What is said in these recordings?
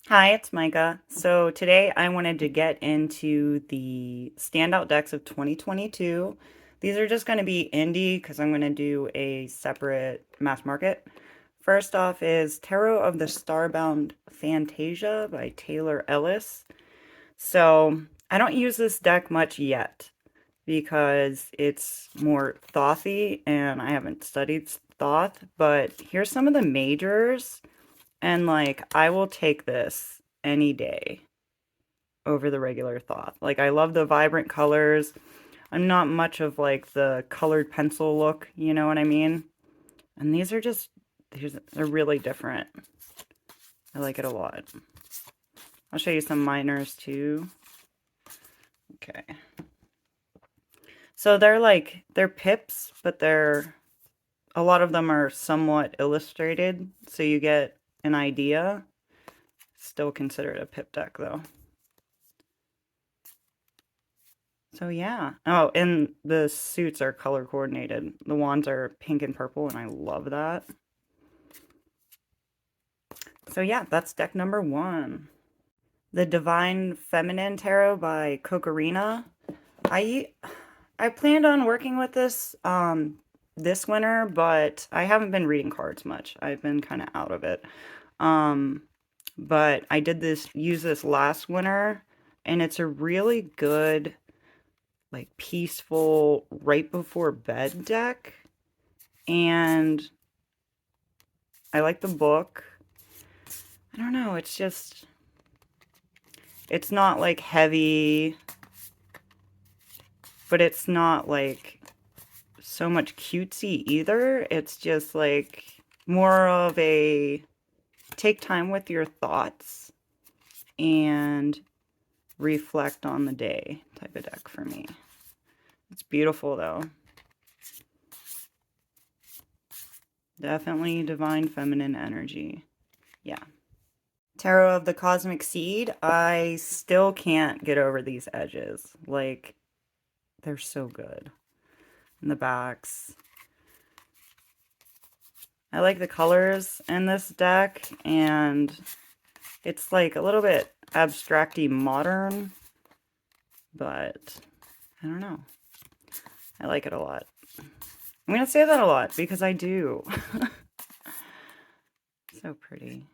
Hi, it's Micah. So today I wanted to get into the Standout decks of 2022. These are just going to be indie because I'm going to do a separate mass market. First off is Tarot of the Starbound Fantasia by Taylor Ellis. So I don't use this deck much yet because it's more thothy and I haven't studied Thoth, but here's some of the majors. And like, I will take this any day over the regular Thoth. Like, I love the vibrant colors. I'm not much of like the colored pencil look, you know what I mean? And these are just, they're really different. I like it a lot. I'll show you some minors too. Okay. So they're pips, but a lot of them are somewhat illustrated, so you get an idea. Still consider it a pip deck though. So yeah. Oh, and the suits are color coordinated. The wands are pink and purple, and I love that. So yeah, that's deck number one. The Divine Feminine Tarot by Kokorina. I I planned on working with this winter, but I haven't been reading cards much. I've been kind of out of it. Um but I did use this last winter, and it's a really good, like, peaceful right before bed deck. And I like the book. I don't know, it's not like heavy, but it's not like so much cutesy either. It's just like more of a take time with your thoughts and reflect on the day type of deck for me. It's beautiful though. Definitely divine feminine energy. Yeah. Tarot of the Cosmic Seed. I still can't get over these edges. Like, they're so good. And the backs. I like the colors in this deck, and it's like a little bit abstracty modern, but I don't know. I like it a lot. I'm going to say that a lot because I do. So pretty.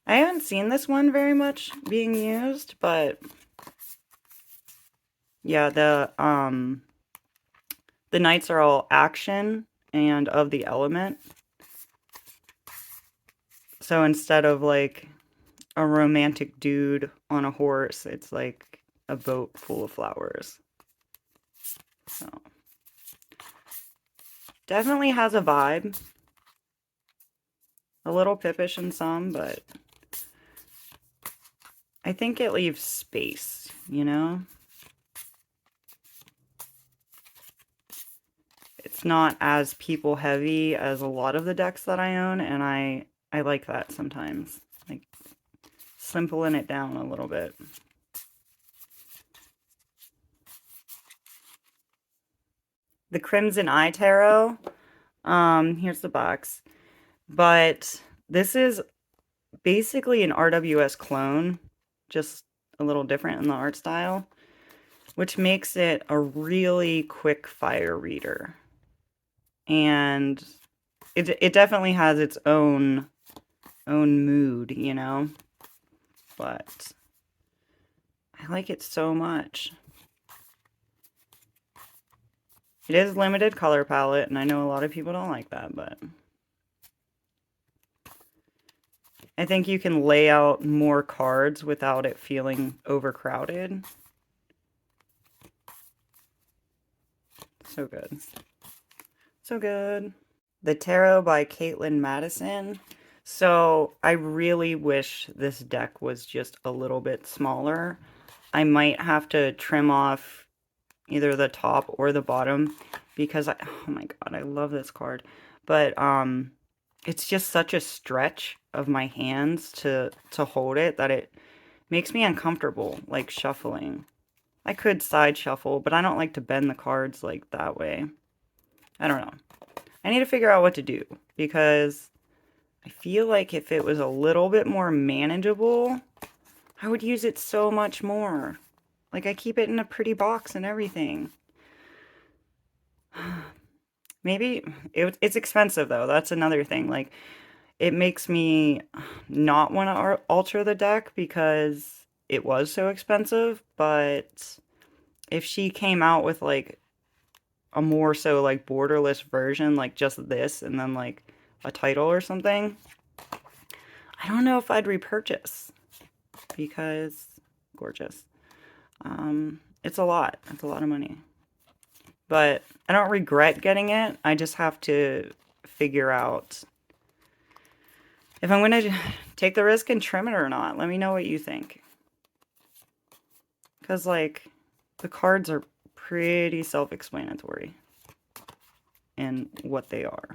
I haven't seen this one very much being used, but yeah, the knights are all action and of the element. So instead of like a romantic dude on a horse, it's like a boat full of flowers. So definitely has a vibe. A little pippish in some, but I think it leaves space, you know? It's not as people heavy as a lot of the decks that I own, and I like that sometimes. Like, simpling it down a little bit. The Crimson Eye Tarot. Here's the box. But this is basically an RWS clone, just a little different in the art style, which makes it a really quick fire reader. And it definitely has its own mood, you know? But I like it so much. It is limited color palette, and I know a lot of people don't like that, but I think you can lay out more cards without it feeling overcrowded. So good. So good. The Tarot by Caitlin Madison. So I really wish this deck was just a little bit smaller. I might have to trim off either the top or the bottom because oh my god, I love this card. But it's just such a stretch of my hands to hold it that it makes me uncomfortable, like shuffling. I could side shuffle, but I don't like to bend the cards like that way. I don't know. I need to figure out what to do because I feel like if it was a little bit more manageable, I would use it so much more. Like, I keep it in a pretty box and everything. Maybe it's expensive though. That's another thing. Like, it makes me not want to alter the deck because it was so expensive. But if she came out with like a more so like borderless version, like just this and then like a title or something, I don't know if I'd repurchase because gorgeous. It's a lot. It's a lot of money. But I don't regret getting it. I just have to figure out if I'm going to take the risk and trim it or not. Let me know what you think. Because, like, the cards are pretty self-explanatory in what they are.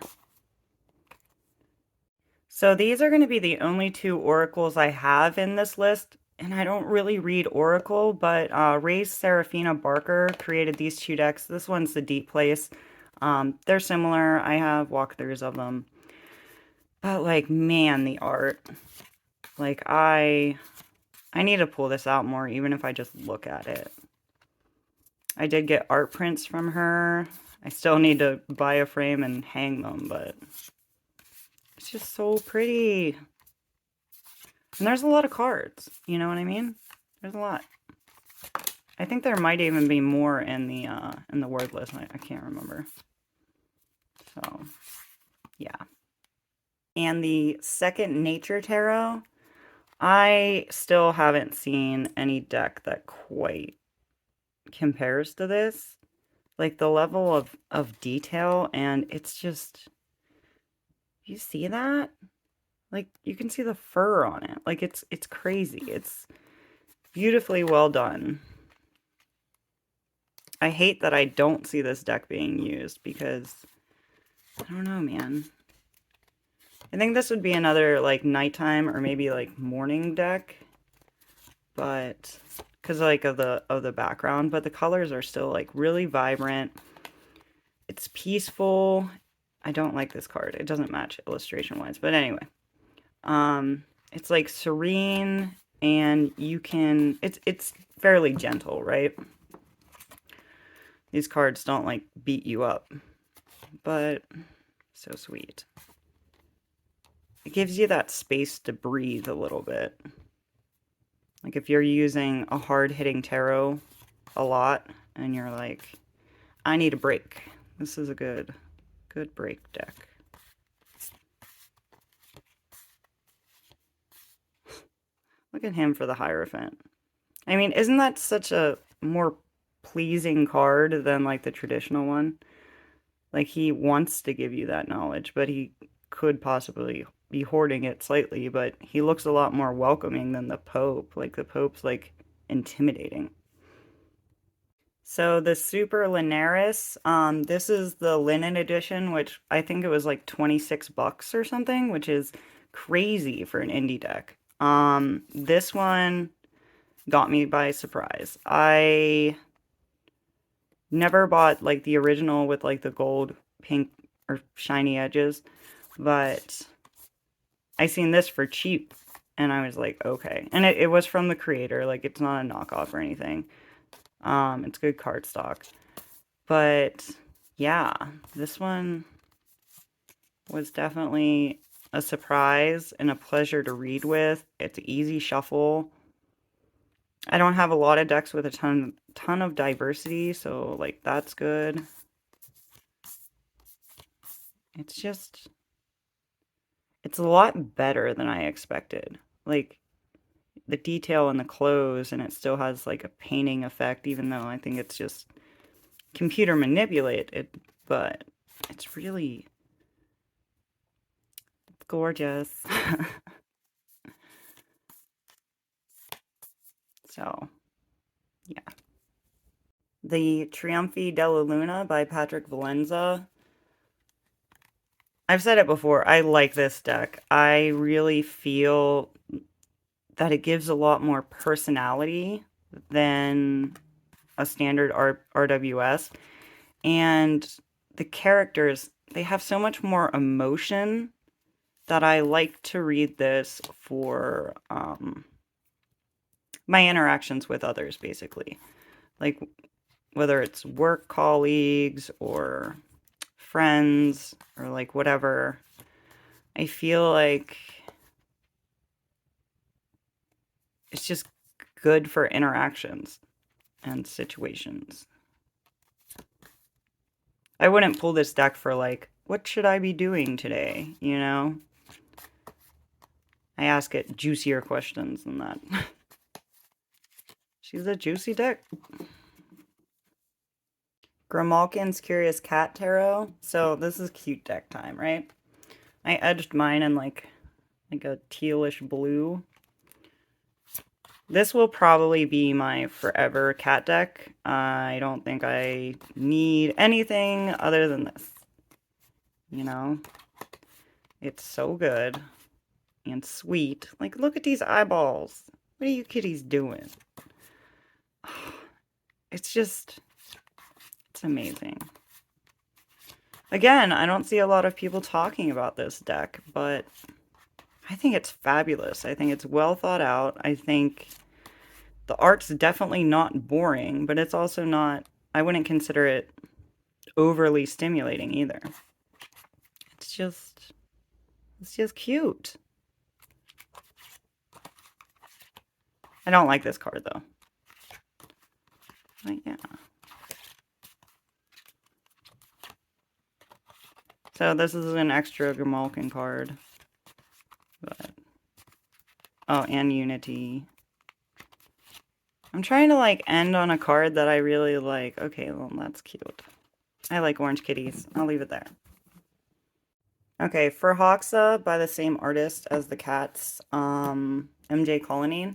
So these are going to be the only two oracles I have in this list. And I don't really read Oracle, but Ray's Serafina Barker created these two decks. This one's the Deep Place. They're similar. I have walkthroughs of them. But, like, man, the art. Like, I need to pull this out more, even if I just look at it. I did get art prints from her. I still need to buy a frame and hang them, but it's just so pretty. And there's a lot of cards, you know what I mean? There's a lot. I think there might even be more in the word list. I can't remember. So, yeah. And the second Nature Tarot, I still haven't seen any deck that quite compares to this. Like the level of detail, and it's just, you see that? Like you can see the fur on it. Like it's crazy. It's beautifully well done. I hate that I don't see this deck being used because I don't know, man. I think this would be another like nighttime or maybe like morning deck, but because like of the background, but the colors are still like really vibrant. It's peaceful. I don't like this card. It doesn't match illustration wise, but anyway. It's like serene and you can it's fairly gentle, right? These cards don't like beat you up, but so sweet. It gives you that space to breathe a little bit. Like if you're using a hard-hitting tarot a lot and you're like, I need a break. This is a good break deck. Look at him for the Hierophant. I mean, isn't that such a more pleasing card than like the traditional one? Like he wants to give you that knowledge, but he could possibly be hoarding it slightly, but he looks a lot more welcoming than the Pope. Like the Pope's like intimidating. So the Super Linaris, this is the linen edition, which I think it was like 26 bucks or something, which is crazy for an indie deck. This one got me by surprise. I never bought like the original with like the gold, pink, or shiny edges, but I seen this for cheap and I was like, okay. And it was from the creator, like it's not a knockoff or anything. It's good cardstock. But yeah, this one was definitely a surprise and a pleasure to read with. It's an easy shuffle. I don't have a lot of decks with a ton of diversity, so like that's good. It's just, it's a lot better than I expected. Like the detail in the clothes, and it still has like a painting effect, even though I think it's just computer manipulated, but it's really gorgeous. So, yeah. The Triumphi De La Luna by Patrick Valenza. I've said it before, I like this deck. I really feel that it gives a lot more personality than a standard RWS. And the characters, they have so much more emotion that I like to read this for my interactions with others, basically. Like, whether it's work colleagues or friends or like whatever. I feel like it's just good for interactions and situations. I wouldn't pull this deck for like, what should I be doing today? You know? I ask it juicier questions than that. She's a juicy deck. Grimalkin's Curious Cat Tarot. So this is cute deck time, right? I edged mine in like a tealish blue. This will probably be my forever cat deck. I don't think I need anything other than this. You know? It's so good and sweet. Like, look at these eyeballs. What are you kitties doing? It's just, it's amazing. Again, I don't see a lot of people talking about this deck, but I think it's fabulous. I think it's well thought out. I think the art's definitely not boring, but it's also not, I wouldn't consider it overly stimulating either. It's just cute. I don't like this card though. But yeah. So this is an extra Grimalkin card. But oh, and Unity. I'm trying to like end on a card that I really like. Okay, well that's cute. I like orange kitties. I'll leave it there. Okay, for Hawksa by the same artist as the cats, MJ Colony.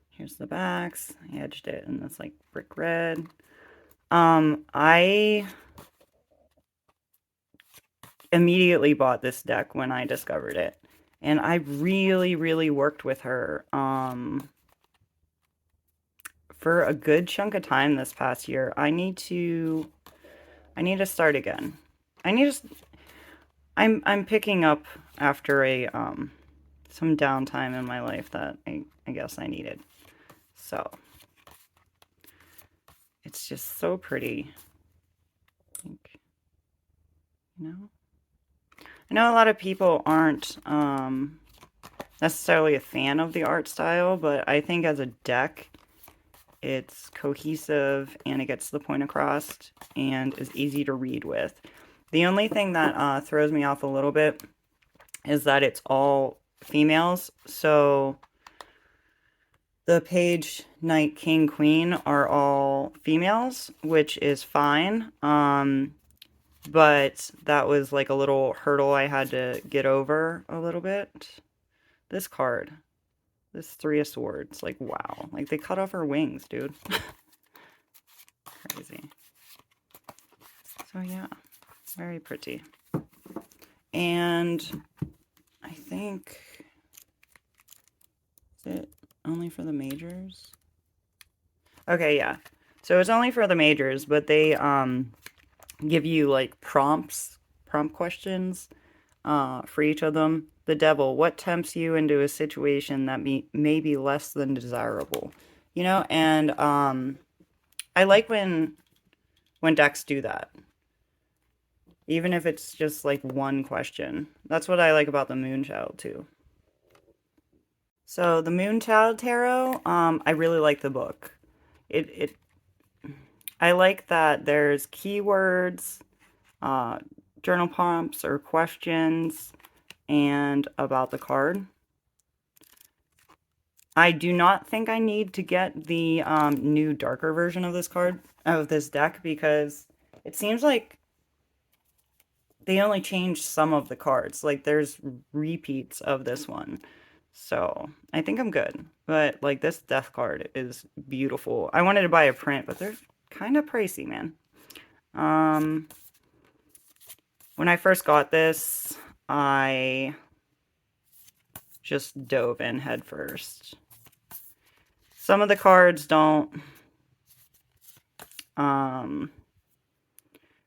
Here's the backs. I edged it in this like brick red. I immediately bought this deck when I discovered it. And I really, really worked with her for a good chunk of time this past year. I need to start again. I'm picking up after a some downtime in my life that I guess I needed. So it's just so pretty. I think, you know? I know a lot of people aren't necessarily a fan of the art style, but I think as a deck, it's cohesive and it gets the point across and is easy to read with. The only thing that throws me off a little bit is that it's all females. So the page, knight, king, queen are all females, which is fine. But that was like a little hurdle I had to get over a little bit. This card, this Three of Swords, like wow. Like they cut off her wings, dude. Crazy. So yeah, very pretty. And I think, is it only for the majors? Okay, yeah. So it's only for the majors, but they give you like prompt questions for each of them. The devil, what tempts you into a situation that may be less than desirable? You know, and I like when decks do that. Even if it's just like one question. That's what I like about the Moonchild too. So the Moonchild Tarot, I really like the book. I like that there's keywords, journal prompts or questions, and about the card. I do not think I need to get the new darker version of this deck, because it seems like they only changed some of the cards. Like there's repeats of this one. So I think I'm good. But like this death card is beautiful. I wanted to buy a print, but they're kind of pricey, man. When I first got this, I just dove in head first. Some of the cards don't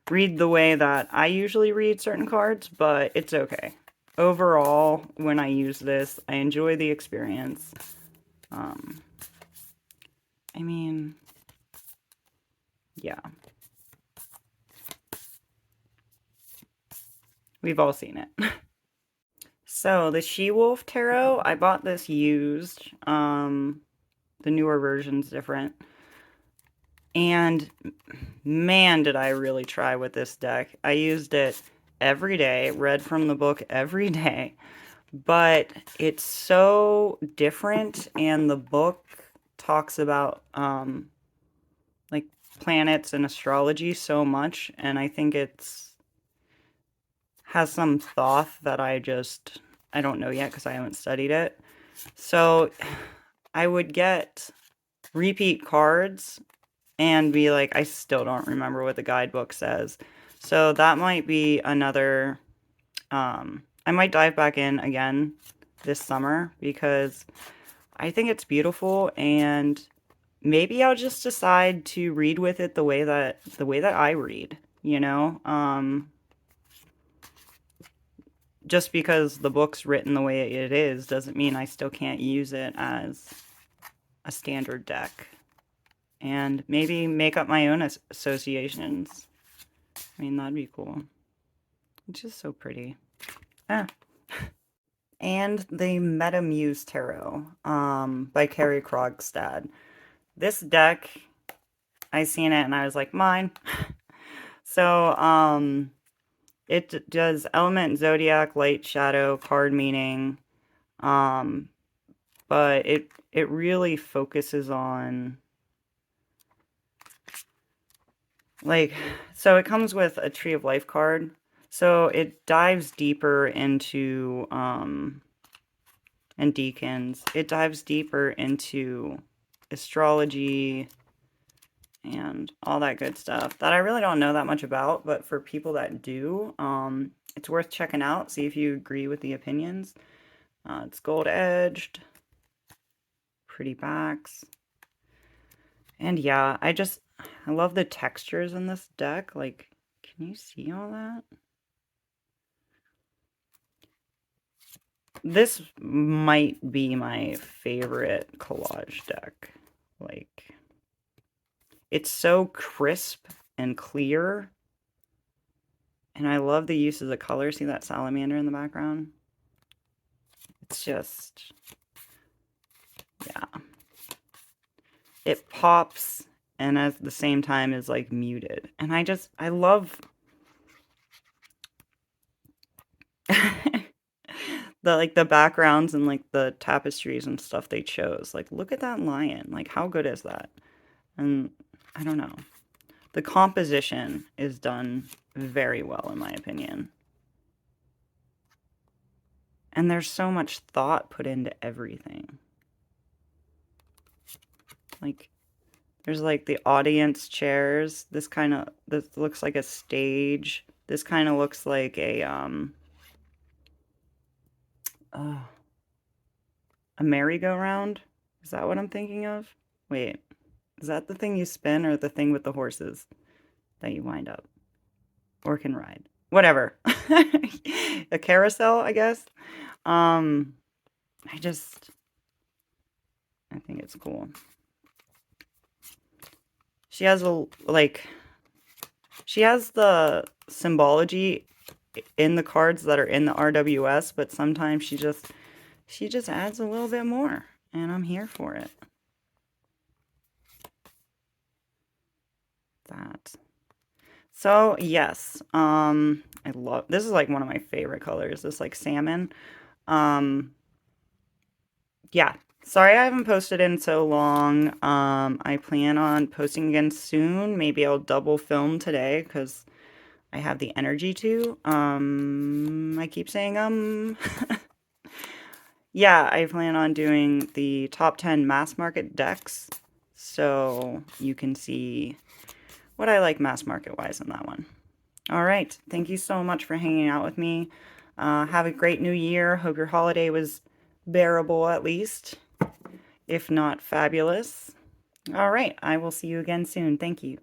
read the way that I usually read certain cards, but it's okay. overall, when I use this, I enjoy the experience. Um, I mean, yeah, we've all seen it. So the She-Wolf Tarot, I bought this used. The newer version's different. And man, did I really try with this deck. I used it every day, read from the book every day, but it's so different, and the book talks about like planets and astrology so much, and I think it's has some thoth that I don't know yet because I haven't studied it. So I would get repeat cards and be like, I still don't remember what the guidebook says. So that might be another, I might dive back in again this summer because I think it's beautiful, and maybe I'll just decide to read with it the way that I read, you know? Just because the book's written the way it is doesn't mean I still can't use it as a standard deck. And maybe make up my own associations. I mean, that'd be cool. It's just so pretty. Ah. And the Metamus Tarot by Carrie Krogstad. This deck, I seen it and I was like, mine. So, it does element, zodiac, light, shadow, card meaning, but it really focuses on, like, so it comes with a Tree of Life card, so it dives deeper into, and deacons, it dives deeper into astrology and all that good stuff that I really don't know that much about, but for people that do, it's worth checking out, see if you agree with the opinions. It's gold edged, pretty backs, and yeah, I love the textures in this deck. Like, can you see all that? This might be my favorite collage deck. Like, it's so crisp and clear, and I love the use of the color. See that salamander in the background? It's just, yeah. It pops, and at the same time is like muted. And I love the backgrounds and like the tapestries and stuff they chose. Like, look at that lion. Like, how good is that? And I don't know. The composition is done very well, in my opinion. And there's so much thought put into everything. Like, there's like the audience chairs. This looks like a stage. This kind of looks like uh, a merry-go-round. Is that what I'm thinking of? Wait, is that the thing you spin or the thing with the horses that you wind up or can ride? Whatever. A carousel, I guess. Um, I think it's cool. She has she has the symbology in the cards that are in the RWS, but sometimes she just adds a little bit more, and I'm here for it. That. So, yes, I love, this is like one of my favorite colors, this like salmon. Um, yeah, sorry I haven't posted in so long. I plan on posting again soon. Maybe I'll double film today because I have the energy to. I keep saying, yeah, I plan on doing the top 10 mass market decks, so you can see what I like mass market wise in that one. All right, thank you so much for hanging out with me. Have a great new year. Hope your holiday was bearable at least, if not fabulous. All right, I will see you again soon. Thank you.